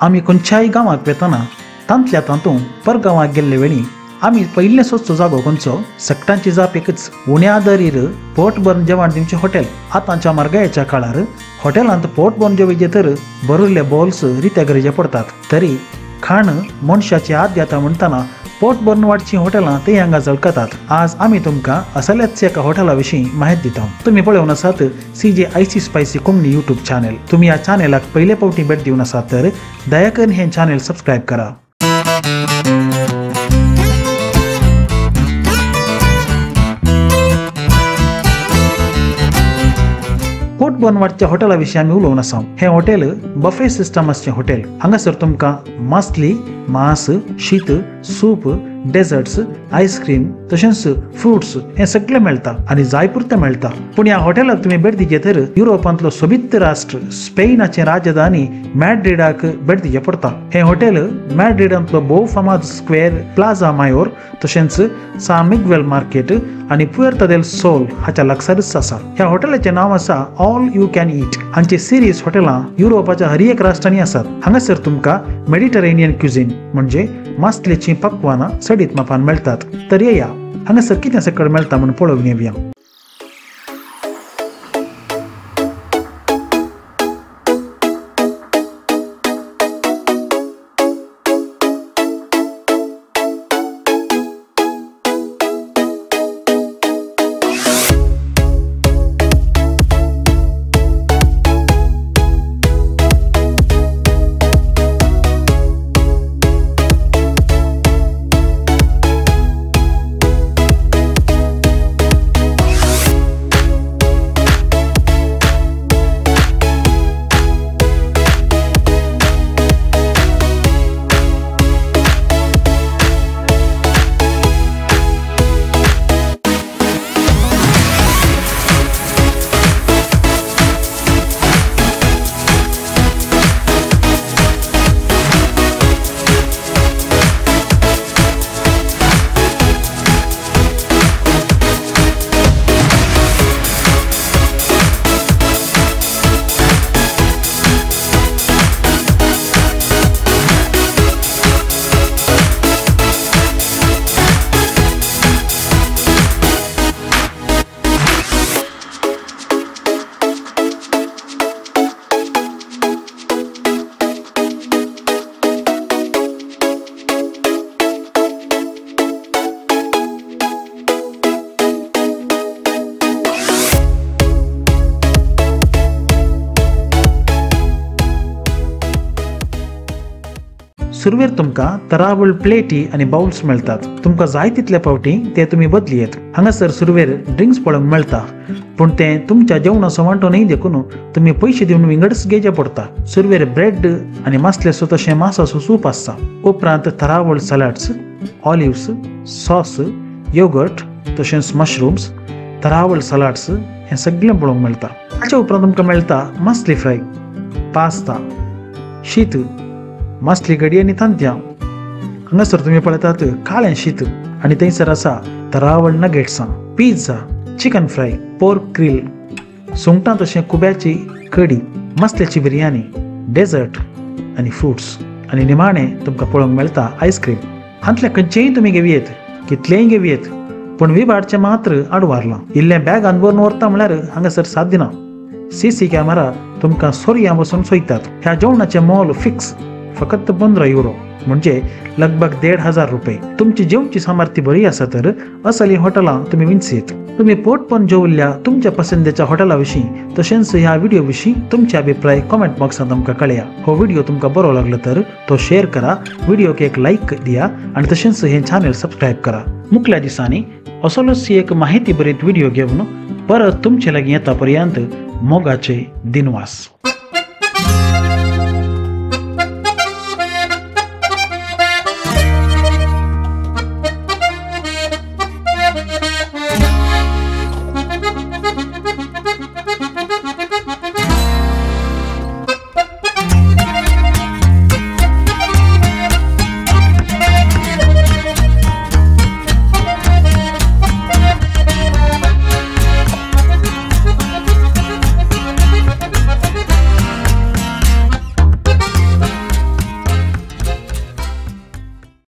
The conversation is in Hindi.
आमी खंयच्याय गांवांत वेतना तांतल्या तातूंत परगांवांक गेल्ले वेळी आमी पयलें सोदचो जागो खंयचो सकटांची जाप एकच उण्या दरीर पोट भरून जेवण दिवचें हॉटेल। आतांच्या म्हारगायेच्या काळार हॉटेलांत पोट भरून जेवचे तर भरिल्ले बॉल्स रित्या गरजे पडतात, तरी खाण मनशाची आद येता म्हणटना पोट भरून वाटची हॉटेलां ते हांगा झळकतात। आज आमी तुमकां असल्याच एका हॉटेला विशीं माहिती दिता। तुम्ही पळोवन आसात CJIC spicy Konkani YouTube channel. तुम्ही ह्या चॅनलाक पयले फावटी भेट दिवन आसात तर दया करून हे चॅनल सबस्क्रायब करा। पोट भरून वाटच्या हॉटेला विशीं आमी उलोवन आसा। हे हॉटेल बफे सिस्टमाचें हॉटेल। हांगासर तुमकां मासली, मांस, शीत, सूप, डेजर्ट्स, आईस्क्रीम तशेंच फ्रुट्स हे सगळे मेळटा आनी जाय पुरते मेळटा। पूण ह्या हॉटेलाक तुम्ही भेट दिचे तर युरोपांतलो सोबीत राष्ट्र स्पेनाचे राजधानी मॅड्रिडाक भेट दिवचें पडटा। हे हॉटेल मॅड्रिडांतलो भोव फामाद स्क्वेअर प्लाझा मायोर तशेंच सान मिग्वेल मार्केट आनी पुएर्ता देल सोल हाच्या लागसारच आसा। ह्या हॉटेलाचें नांव आसा ऑल यू कॅन ईट। हांची सिरीज हॉटेलां युरोपाच्या हर एक राष्ट्रांनी आसात। हांगासर तुमकां मेडिटरेनियन क्युझिन म्हणजे मासलेची पक्वानां सडीत मापान मेळटात। तर येया हांगासर कितें सकळ मेळटा म्हूण पळोवन येवया। सुरवेर तुमकां तरावळ प्लेटी आनी बाउल्स मेळटात। तुमकां जाय तितले फावटी ते तुम्ही बदली येत। हांगासर सुरवेर ड्रिंक्स पळोवंक मेळटा, पूण ते तुमच्या जेवणाचो वांटो न्ही देखून तुम्ही पयशे दिवन विंगडच घेवचे पडटा। सुरवेर ब्रेड आनी मासलेसो तशें मांसाचो सूप आसता। उपरांत तरावळ सलाड्स, ऑलिव्स, सॉस, योगर्ट तशेंच मशरूम्स, तरावळ सलाड्स हे सगळें पळोवंक मेळटा। हाच्या उपरांत तुमकां मेळटा मासली फ्राय, पास्ता, शीत, मासली कडी आनी तांतयां। हांगासर तुम्ही पळयतात काळें शीत आनी थंयसर आसा तरावळ नगेट्सां, pizza, chicken fry, pork grill, सुंगटां तशें कुब्याची कडी, मासल्याची बिरयानी, डेजर्ट आनी फ्रुट्स आनी निमाणें तुमकां पळोवंक मेळटा आयस्क्रीम। हांतले खंयचेय तुम्ही घेवयेत, कितलेय घेवयेत, पूण विबारचें मात्र आडवारलां। इल्लें बॅगान भरून व्हरता म्हळ्यार हांगासर साध्य ना। CC कॅमेरा तुमकां सोर्यां बसून सोयतात। ह्या जेवणाचें मोल फिक्स फकत 15 युरो म्हणजे लगभग 1,500 रुपये। तुमची जेवची सामर्थ्य बरी आसा तर असली हॉटेलां तुम्ही विंचेत। तुम्ही पोटपण जेवल्ल्या तुमच्या पसंतीच्या हॉटेला विशीं तशेंच ह्या व्हिडिओ विशीं तुमचे अभिप्राय कमेंट बॉक्सांत आमकां कळया। हो व्हिडिओ तुमकां बरो लागलो तर तो शेअर करा, व्हिडिओक एक लाईक दिया आनी तशेंच हे चॅनल सबस्क्रायब करा। मुखल्या दिसांनी असलोच एक माहिती भरीत व्हिडिओ घेवन परत तुमचे लागीं येता पर्यंत मोगाचे दिनवास।